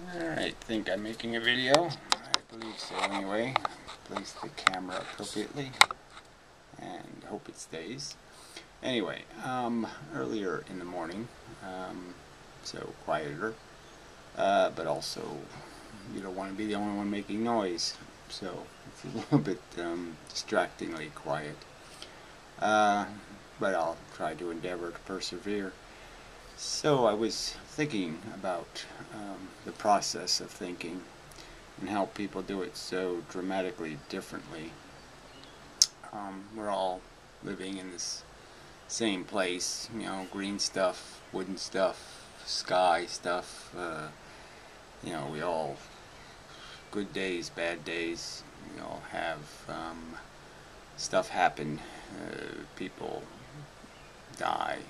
Alright, think I'm making a video. I believe so anyway. Place the camera appropriately and hope it stays. Anyway, earlier in the morning, so quieter, but also you don't want to be the only one making noise, so it's a little bit distractingly quiet. But I'll try to endeavor to persevere. So I was thinking about the process of thinking and how people do it so dramatically differently. We're all living in this same place, you know, green stuff, wooden stuff, sky stuff, we all, good days, bad days, we all have stuff happen, people die,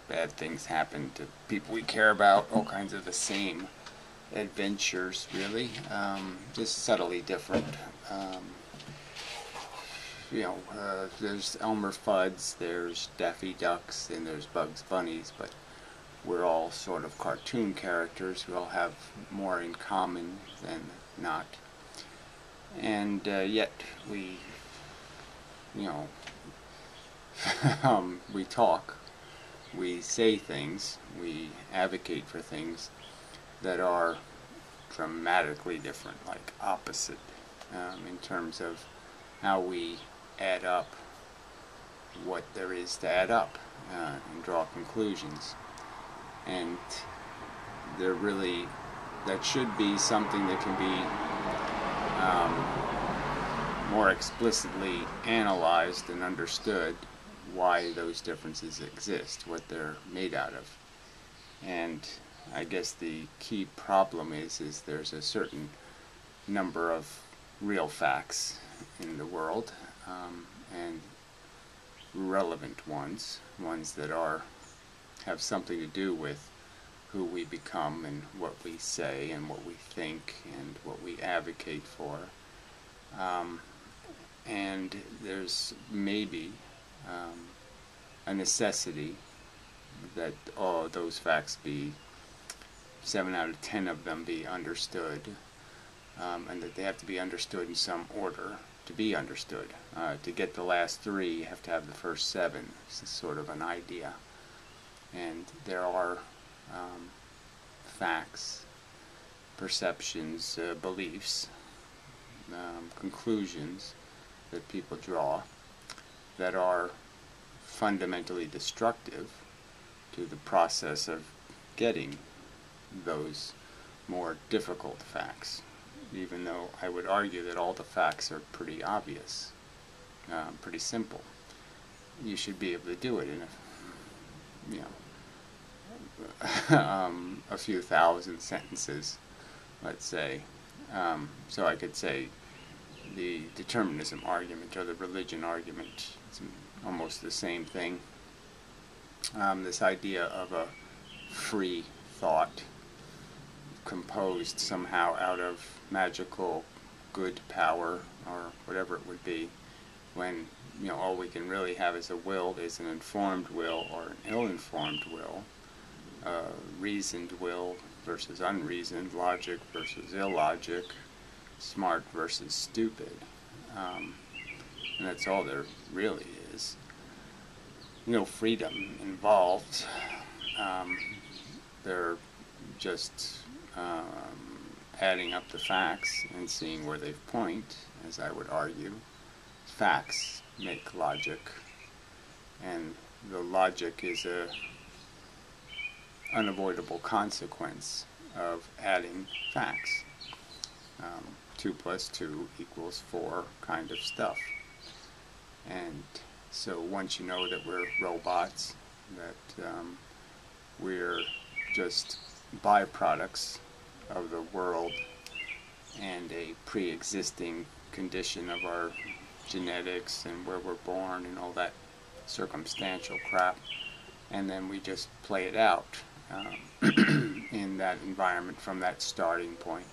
bad things happen to people we care about, all kinds of the same adventures, really, just subtly different. There's Elmer Fudd's, there's Daffy Ducks, and there's Bugs Bunnies, but we're all sort of cartoon characters. We all have more in common than not. And yet we, we talk, we say things, we advocate for things that are dramatically different, like opposite, in terms of how we add up what there is to add up and draw conclusions. And that should be something that can be more explicitly analyzed and understood, why those differences exist, what they're made out of. And I guess the key problem is there's a certain number of real facts in the world, and relevant ones that have something to do with who we become and what we say and what we think and what we advocate for. And there's maybe a necessity that all those facts be, 7 out of 10 of them, be understood, and that they have to be understood in some order to be understood. To get the last 3, you have to have the first 7. It's sort of an idea. And there are facts, perceptions, beliefs, conclusions that people draw that are fundamentally destructive to the process of getting those more difficult facts, even though I would argue that all the facts are pretty obvious, pretty simple. You should be able to do it in a few thousand sentences, let's say. So I could say the determinism argument or the religion argument, it's almost the same thing. This idea of a free thought composed somehow out of magical good power or whatever it would be, when all we can really have is a will, is an informed will or an ill-informed will, reasoned will versus unreasoned, logic versus illogic, smart versus stupid, and that's all there really is. No freedom involved. They're just adding up the facts and seeing where they point, as I would argue. Facts make logic, and the logic is a unavoidable consequence of adding facts. 2 plus 2 equals 4 kind of stuff. And so once you know that we're robots, that we're just byproducts of the world and a pre-existing condition of our genetics and where we're born and all that circumstantial crap, and then we just play it out in that environment from that starting point.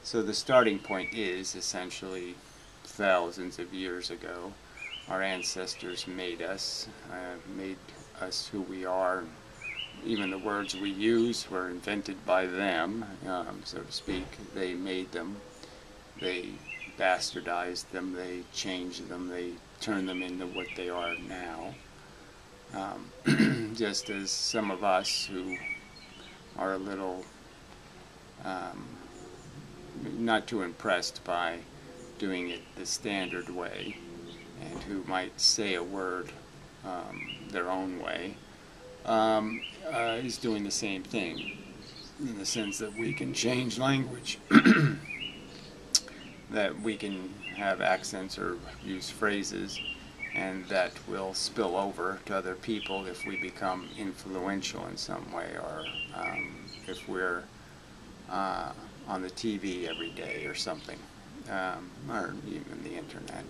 So the starting point is essentially thousands of years ago. Our ancestors made us who we are, even the words we use were invented by them, so to speak. They made them, they bastardized them, they changed them, they turned them into what they are now. Just as some of us who are a little not too impressed by doing it the standard way, and who might say a word their own way, is doing the same thing, in the sense that we can change language, that we can have accents or use phrases, and that will spill over to other people if we become influential in some way, or if we're on the TV every day or something, or even the internet.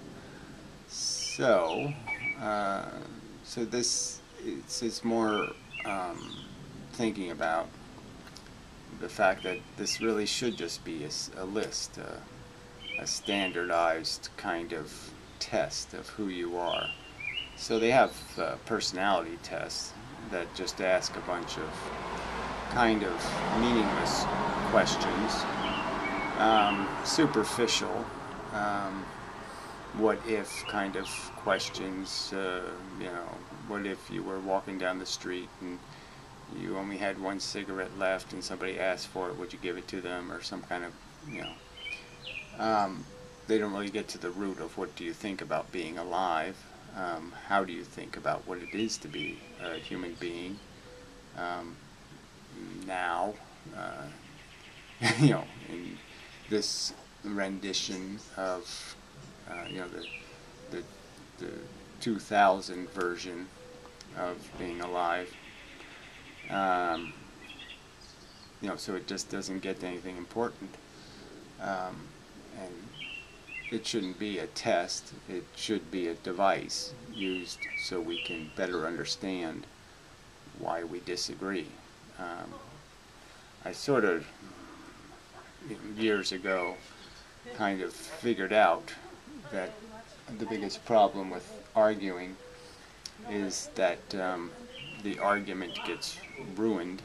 So, so this it's more thinking about the fact that this really should just be a list, a standardized kind of test of who you are. So they have personality tests that just ask a bunch of kind of meaningless questions, superficial, what if kind of questions, you know, what if you were walking down the street and you only had one cigarette left and somebody asked for it, would you give it to them, or some kind of, you know. They don't really get to the root of what do you think about being alive, how do you think about what it is to be a human being now, you know, in this rendition of, you know, the 2000 version of being alive. You know, so it just doesn't get to anything important. And it shouldn't be a test, it should be a device used so we can better understand why we disagree. I sort of, years ago, kind of figured out that the biggest problem with arguing is that the argument gets ruined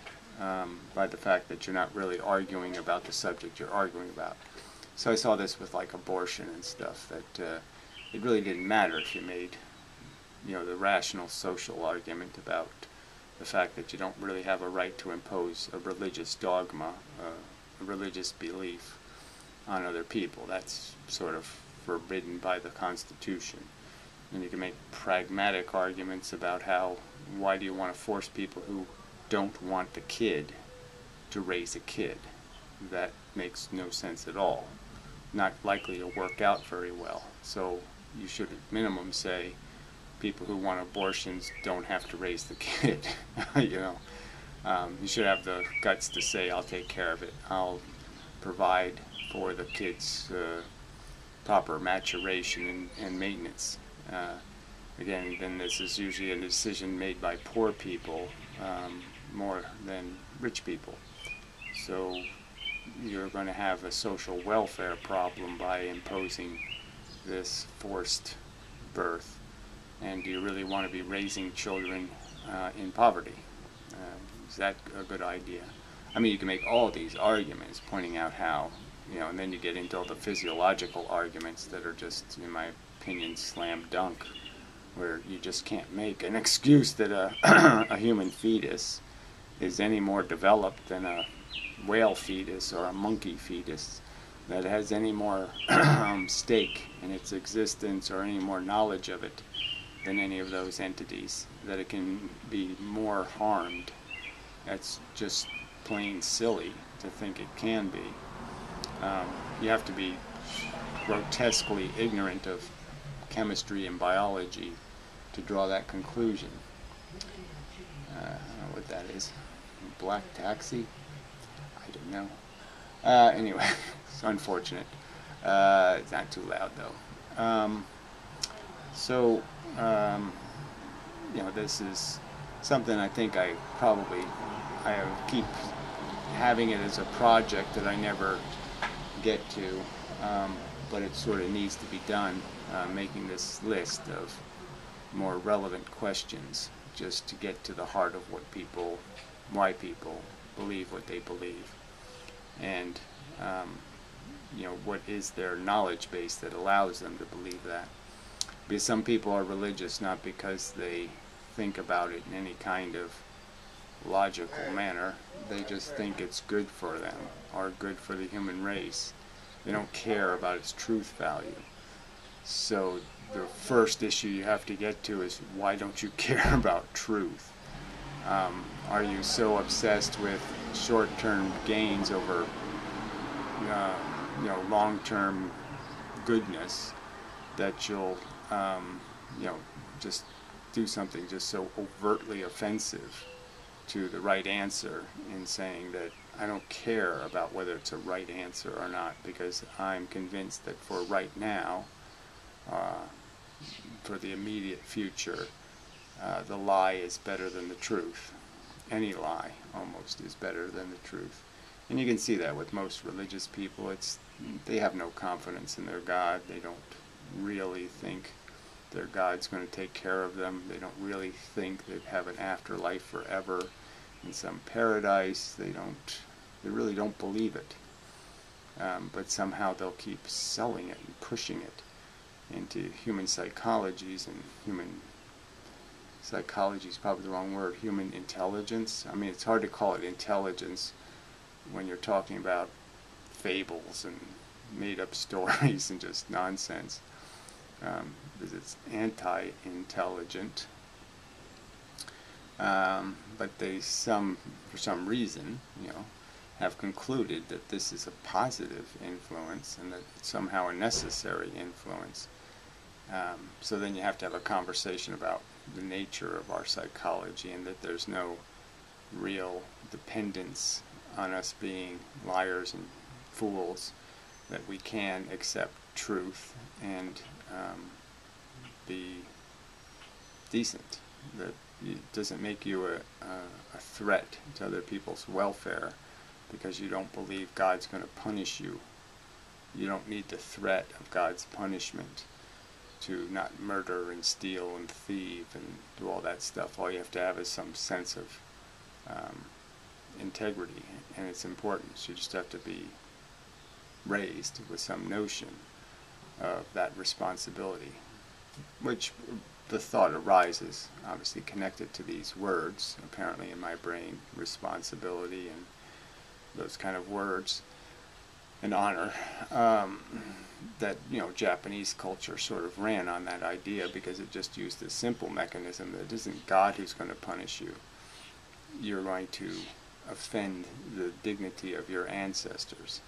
by the fact that you're not really arguing about the subject you're arguing about. So I saw this with like abortion and stuff, that it really didn't matter if you made, you know, the rational social argument about the fact that you don't really have a right to impose a religious dogma, a religious belief on other people. That's sort of forbidden by the Constitution. And you can make pragmatic arguments about how, why do you want to force people who don't want the kid to raise a kid? That makes no sense at all. Not likely to work out very well. So you should at minimum say people who want abortions don't have to raise the kid. You know, you should have the guts to say, I'll take care of it. I'll provide for the kid's proper maturation and maintenance. Again, then this is usually a decision made by poor people more than rich people. So you're going to have a social welfare problem by imposing this forced birth. And do you really want to be raising children in poverty? Is that a good idea? I mean, you can make all these arguments pointing out how, you know, and then you get into all the physiological arguments that are just, in my opinion, slam dunk, where you just can't make an excuse that a human fetus is any more developed than a whale fetus or a monkey fetus, that has any more stake in its existence or any more knowledge of it than any of those entities, that it can be more harmed. That's just plain silly to think it can be. You have to be grotesquely ignorant of chemistry and biology to draw that conclusion. I don't know what that is. Black taxi? I don't know. Anyway, it's unfortunate. It's not too loud though. So, you know, this is something I think I keep having it as a project that I never get to, but it sort of needs to be done, making this list of more relevant questions. just to get to the heart of why people believe what they believe, and what is their knowledge base that allows them to believe that. Because some people are religious not because they think about it in any kind of logical manner. They just think it's good for them or good for the human race. They don't care about its truth value. So the first issue you have to get to is, why don't you care about truth? Are you so obsessed with short-term gains over long-term goodness that you'll just do something just so overtly offensive to the right answer, in saying that I don't care about whether it's a right answer or not, because I'm convinced that for right now, for the immediate future, the lie is better than the truth. Any lie almost is better than the truth. And you can see that with most religious people. They have no confidence in their God. They don't really think their God's going to take care of them. They don't really think they have an afterlife forever in some paradise. They really don't believe it. But somehow they'll keep selling it and pushing it into human psychologies, and human psychology is probably the wrong word, human intelligence. I mean, it's hard to call it intelligence when you're talking about fables and made-up stories and just nonsense, because it's anti-intelligent. But they, for some reason, have concluded that this is a positive influence and that it's somehow a necessary influence. So then you have to have a conversation about the nature of our psychology, and that there's no real dependence on us being liars and fools, that we can accept truth and be decent, that it doesn't make you a threat to other people's welfare because you don't believe God's going to punish you. You don't need the threat of God's punishment to not murder and steal and thieve and do all that stuff. All you have to have is some sense of integrity, and it's important. So you just have to be raised with some notion of that responsibility, which the thought arises, obviously connected to these words, apparently in my brain, responsibility and those kind of words, and honor, that Japanese culture sort of ran on that idea, because it just used this simple mechanism that it isn't God who's going to punish you. You're going to offend the dignity of your ancestors,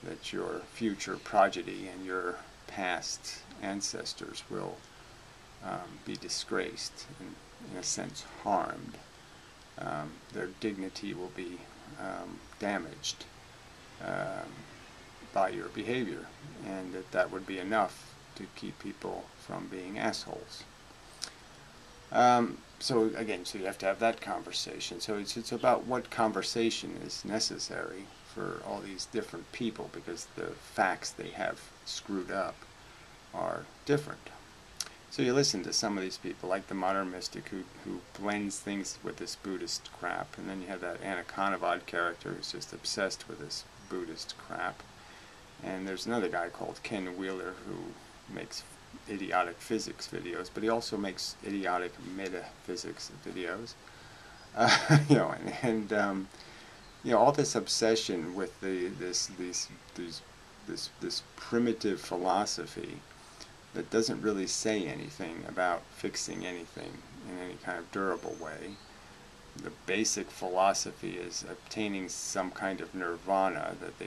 that your future progeny and your past ancestors will be disgraced and, in a sense, harmed. Their dignity will be damaged by your behavior, and that would be enough to keep people from being assholes. So again, so you have to have that conversation. So it's about what conversation is necessary for all these different people, because the facts they have screwed up are different. So you listen to some of these people, like the modern mystic, who blends things with this Buddhist crap, and then you have that Anaconavad character who's just obsessed with this Buddhist crap. And there's another guy called Ken Wheeler who makes idiotic physics videos, but he also makes idiotic metaphysics videos. All this obsession with this primitive philosophy that doesn't really say anything about fixing anything in any kind of durable way. The basic philosophy is obtaining some kind of nirvana that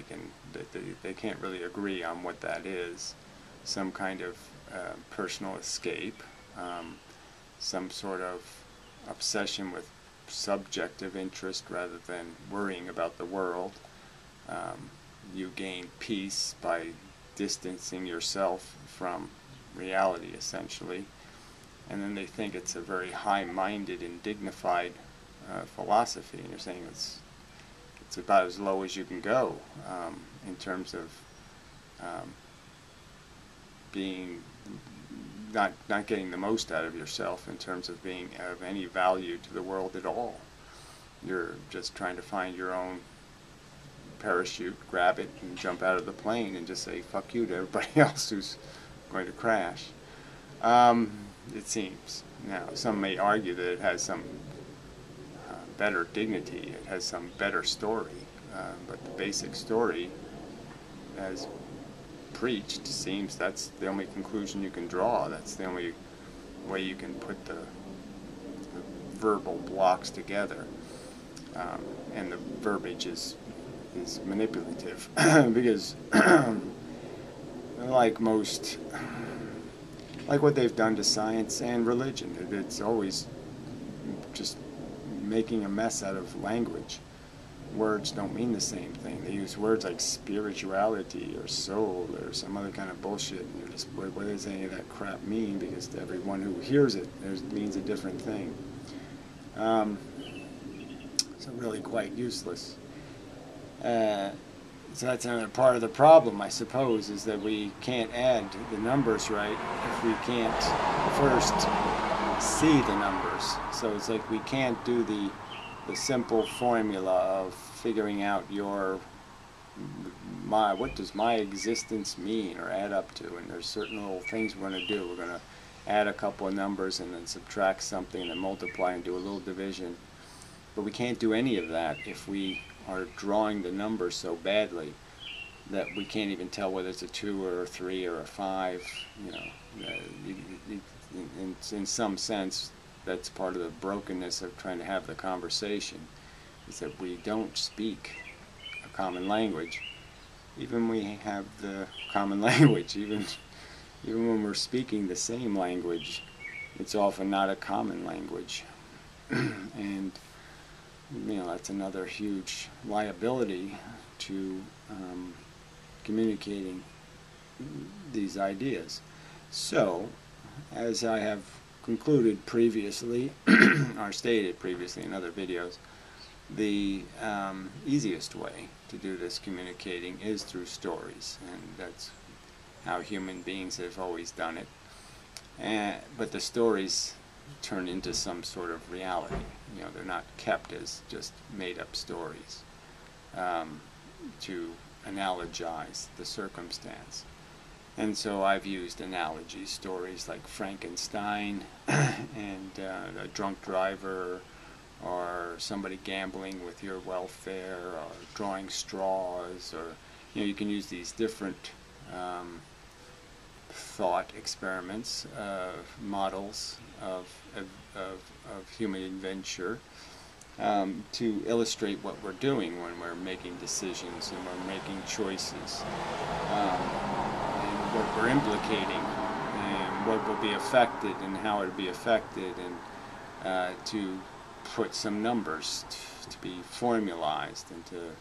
they can't really agree on what that is. Some kind of personal escape, some sort of obsession with subjective interest rather than worrying about the world. You gain peace by distancing yourself from reality, essentially. And then they think it's a very high-minded and dignified philosophy, and you're saying it's about as low as you can go in terms of being not getting the most out of yourself in terms of being of any value to the world at all. You're just trying to find your own parachute, grab it, and jump out of the plane and just say fuck you to everybody else who's going to crash. It seems. Now, some may argue that it has some better dignity, it has some better story, but the basic story, as preached, seems that's the only conclusion you can draw. That's the only way you can put the verbal blocks together. And the verbiage is manipulative because like what they've done to science and religion, it's always just making a mess out of language. Words don't mean the same thing. They use words like spirituality or soul or some other kind of bullshit, and you're just, what does any of that crap mean? Because to everyone who hears it, it means a different thing. So really quite useless. So that's another part of the problem, I suppose, is that we can't add the numbers right if we can't first see the numbers. So it's like we can't do the simple formula of figuring out what does my existence mean or add up to, and there's certain little things we're going to do. We're going to add a couple of numbers and then subtract something and then multiply and do a little division. But we can't do any of that if we are drawing the numbers so badly that we can't even tell whether it's a 2 or a 3 or a 5. You know, in some sense, that's part of the brokenness of trying to have the conversation, is that we don't speak a common language. Even when we have the common language, even when we're speaking the same language, it's often not a common language. And you know, that's another huge liability to communicating these ideas. So, as I have concluded previously, or stated previously in other videos, the easiest way to do this communicating is through stories, and that's how human beings have always done it. But the stories turn into some sort of reality. You know, they're not kept as just made-up stories to analogize the circumstance. And so I've used analogy stories like Frankenstein and a drunk driver, or somebody gambling with your welfare, or drawing straws, or you can use these different thought experiments, models of human adventure to illustrate what we're doing when we're making decisions and we're making choices, and what we're implicating and what will be affected and how it will be affected, and to put some numbers to be formalized and to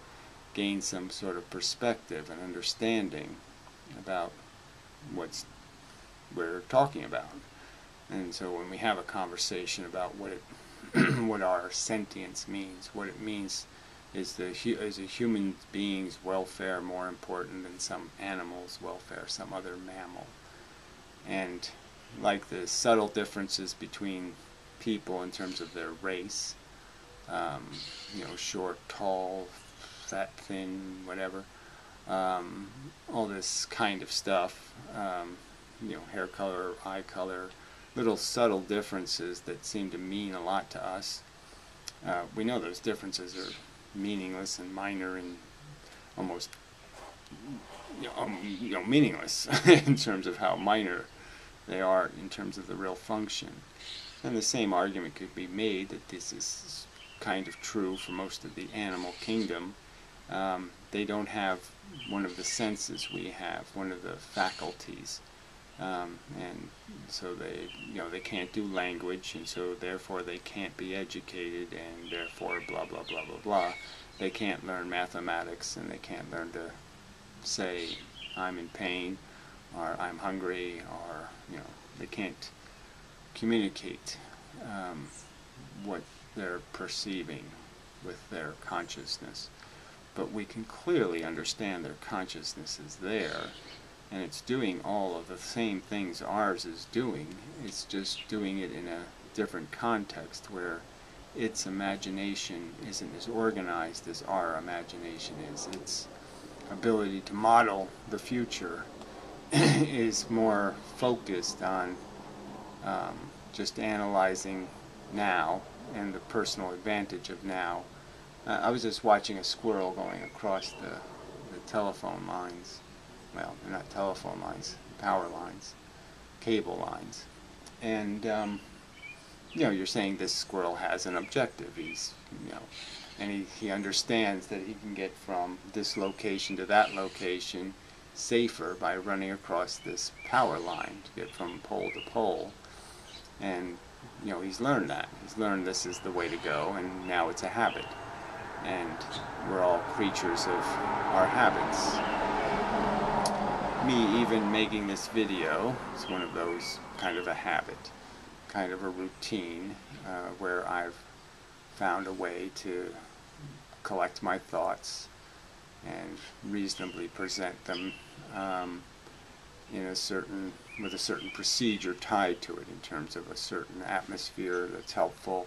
gain some sort of perspective and understanding about what we're talking about. And so when we have a conversation about what our sentience means, what it means is a human being's welfare more important than some animal's welfare, some other mammal. And like the subtle differences between people in terms of their race, short, tall, fat, thin, whatever, all this kind of stuff, hair color, eye color, little subtle differences that seem to mean a lot to us. We know those differences are meaningless and minor and almost meaningless in terms of how minor they are in terms of the real function. And the same argument could be made that this is kind of true for most of the animal kingdom. They don't have one of the senses we have, one of the faculties. And so they can't do language, and so therefore they can't be educated, and therefore blah blah blah blah blah. They can't learn mathematics, and they can't learn to say I'm in pain or I'm hungry, or they can't communicate what they're perceiving with their consciousness. But we can clearly understand their consciousness is there, and it's doing all of the same things ours is doing. It's just doing it in a different context where its imagination isn't as organized as our imagination is. Its ability to model the future is more focused on just analyzing now and the personal advantage of now. I was just watching a squirrel going across the telephone lines. Well, they're not telephone lines, power lines, cable lines. And, you know, you're saying this squirrel has an objective. He's, you know, and he understands that he can get from this location to that location safer by running across this power line to get from pole to pole. And, you know, he's learned that. He's learned this is the way to go, and now it's a habit. And we're all creatures of our habits. Me even making this video is one of those, kind of a habit, kind of a routine, where I've found a way to collect my thoughts and reasonably present them in a certain, with a certain procedure tied to it in terms of a certain atmosphere that's helpful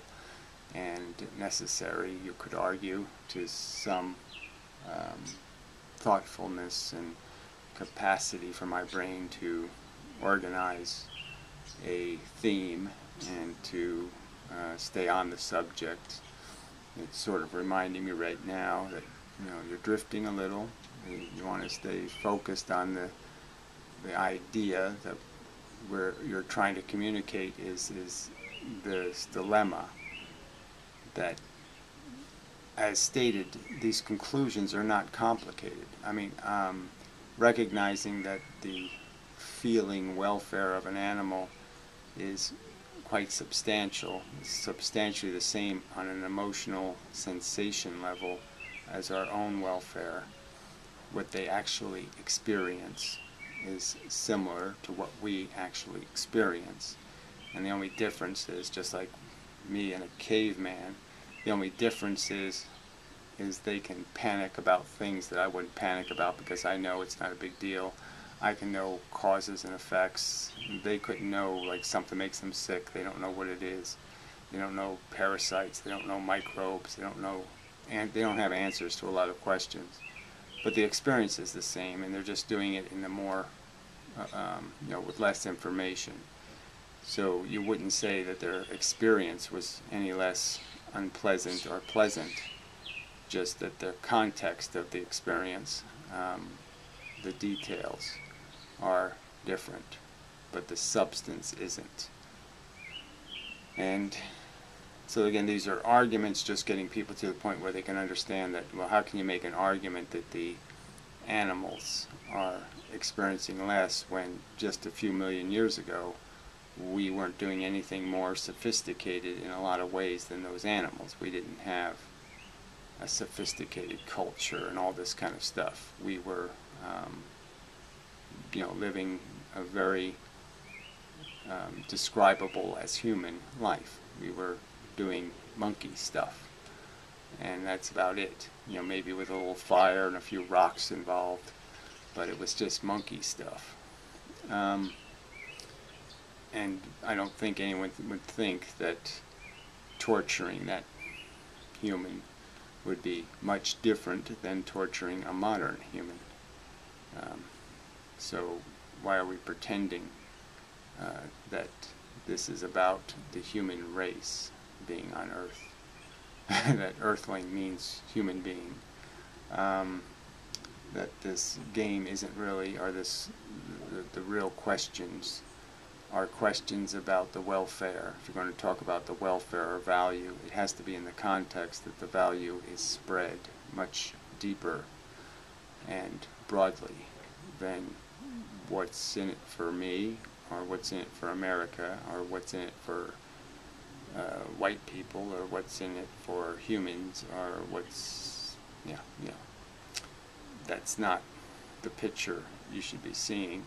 and necessary, you could argue, to some thoughtfulness and capacity for my brain to organize a theme and to stay on the subject. It's sort of reminding me right now that, you know, you're drifting a little. You want to stay focused on the idea that where you're trying to communicate is this dilemma that, as stated, these conclusions are not complicated. I mean, recognizing that the feeling welfare of an animal is quite substantial, substantially the same on an emotional sensation level as our own welfare. What they actually experience is similar to what we actually experience. And the only difference is, just like me and a caveman, the only difference is they can panic about things that I wouldn't panic about because I know it's not a big deal. I can know causes and effects. They couldn't know, like, something makes them sick. They don't know what it is. They don't know parasites. They don't know microbes. They don't know, and they don't have answers to a lot of questions. But the experience is the same, and they're just doing it in a more, you know, with less information. So you wouldn't say that their experience was any less unpleasant or pleasant, just that the context of the experience, the details, are different, but the substance isn't. And so again, these are arguments, just getting people to the point where they can understand that, well, how can you make an argument that the animals are experiencing less when just a few million years ago we weren't doing anything more sophisticated in a lot of ways than those animals. We didn't have a sophisticated culture and all this kind of stuff. We were, you know, living a very describable as human life. We were doing monkey stuff, and that's about it. You know, maybe with a little fire and a few rocks involved, but it was just monkey stuff. And I don't think anyone would think that torturing that human would be much different than torturing a modern human. So why are we pretending that this is about the human race being on Earth? That Earthling means human being. That this game isn't really, or the real questions are questions about the welfare. If you're going to talk about the welfare or value, it has to be in the context that the value is spread much deeper and broadly than what's in it for me, or what's in it for America, or what's in it for white people, or what's in it for humans, or what's, yeah. That's not the picture you should be seeing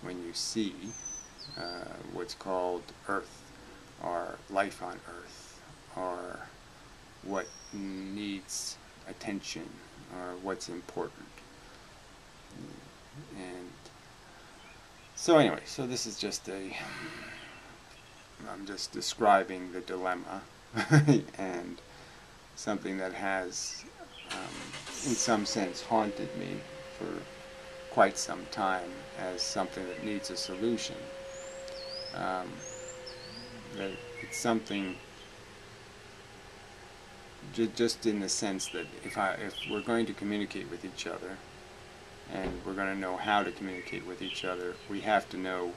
when you see what's called Earth, or life on Earth, or what needs attention, or what's important. And So anyway, so this is just I'm just describing the dilemma and something that has, in some sense, haunted me for quite some time as something that needs a solution. That it's something just in the sense that if we're going to communicate with each other, and we're going to know how to communicate with each other, we have to know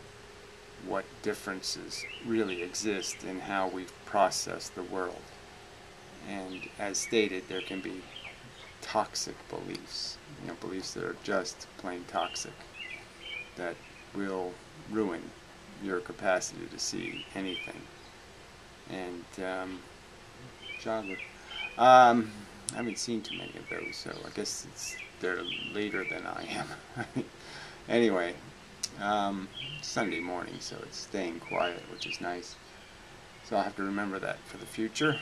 what differences really exist in how we process the world. And as stated, there can be toxic beliefs, beliefs that are just plain toxic, that will ruin your capacity to see anything. And jogger. I haven't seen too many of those, so I guess they're later than I am. Anyway, Sunday morning, so it's staying quiet, which is nice. So I'll have to remember that for the future.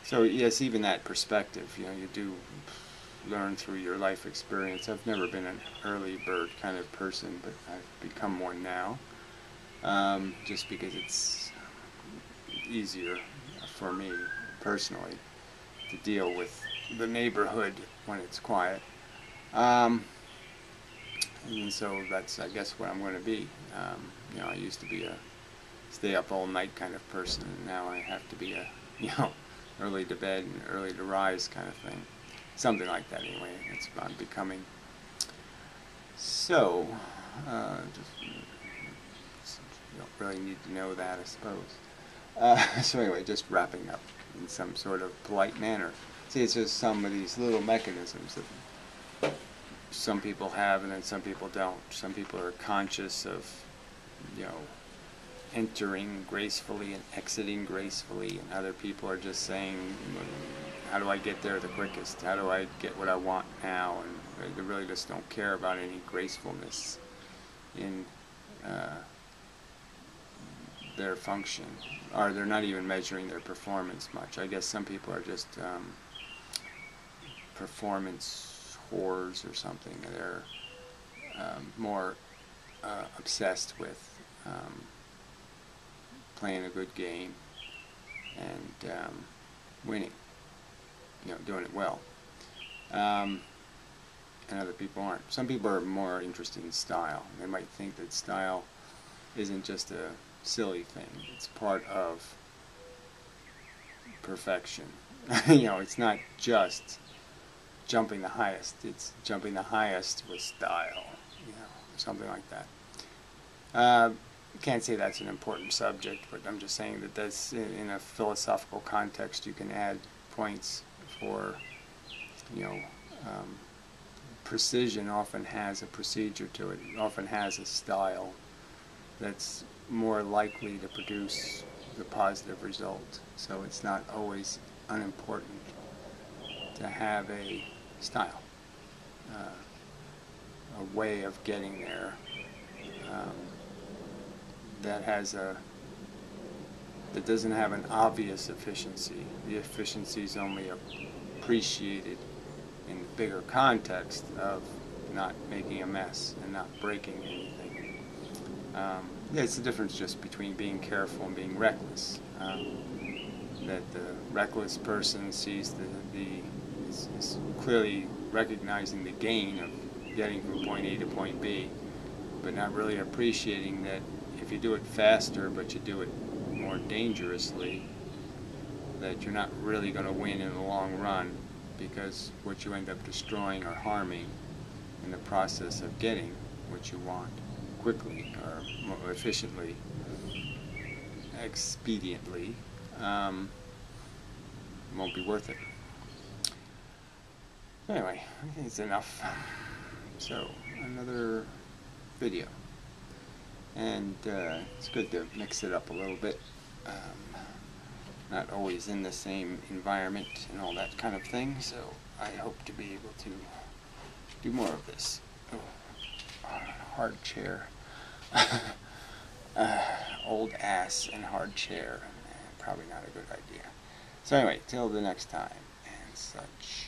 So yes, even that perspective, you do learn through your life experience. I've never been an early bird kind of person, but I've become one now, just because it's easier for me personally to deal with the neighborhood when it's quiet. And so that's, I guess, what I'm going to be. I used to be a stay up all night kind of person, and now I have to be a, early to bed and early to rise kind of thing. Something like that anyway. That's what I'm becoming. So, you don't really need to know that, I suppose. So anyway, just wrapping up in some sort of polite manner. See, it's just some of these little mechanisms that some people have and then some people don't. Some people are conscious of, entering gracefully and exiting gracefully, and other people are just saying, how do I get there the quickest? How do I get what I want now? And they really just don't care about any gracefulness in their function, or they're not even measuring their performance much. I guess some people are just performance whores or something. They're more obsessed with playing a good game and winning, doing it well. And other people aren't. Some people are more interested in style. They might think that style isn't just a silly thing. It's part of perfection. It's not just jumping the highest. It's jumping the highest with style, something like that. Can't say that's an important subject, but I'm just saying that that's in a philosophical context. You can add points for, precision often has a procedure to it. It often has a style that's more likely to produce the positive result. So it's not always unimportant to have a style, a way of getting there. That doesn't have an obvious efficiency. The efficiency is only appreciated in the bigger context of not making a mess and not breaking anything. It's the difference just between being careful and being reckless. That the reckless person sees is clearly recognizing the gain of getting from point A to point B, but not really appreciating that if you do it faster but you do it more dangerously, that you're not really going to win in the long run, because what you end up destroying or harming in the process of getting what you want quickly or more efficiently, expediently, won't be worth it. Anyway, I think it's enough. So, another video. And it's good to mix it up a little bit. Not always in the same environment and all that kind of thing, so I hope to be able to do more of this. Oh, hard chair. Old ass and hard chair. Probably not a good idea. So anyway, till the next time and such.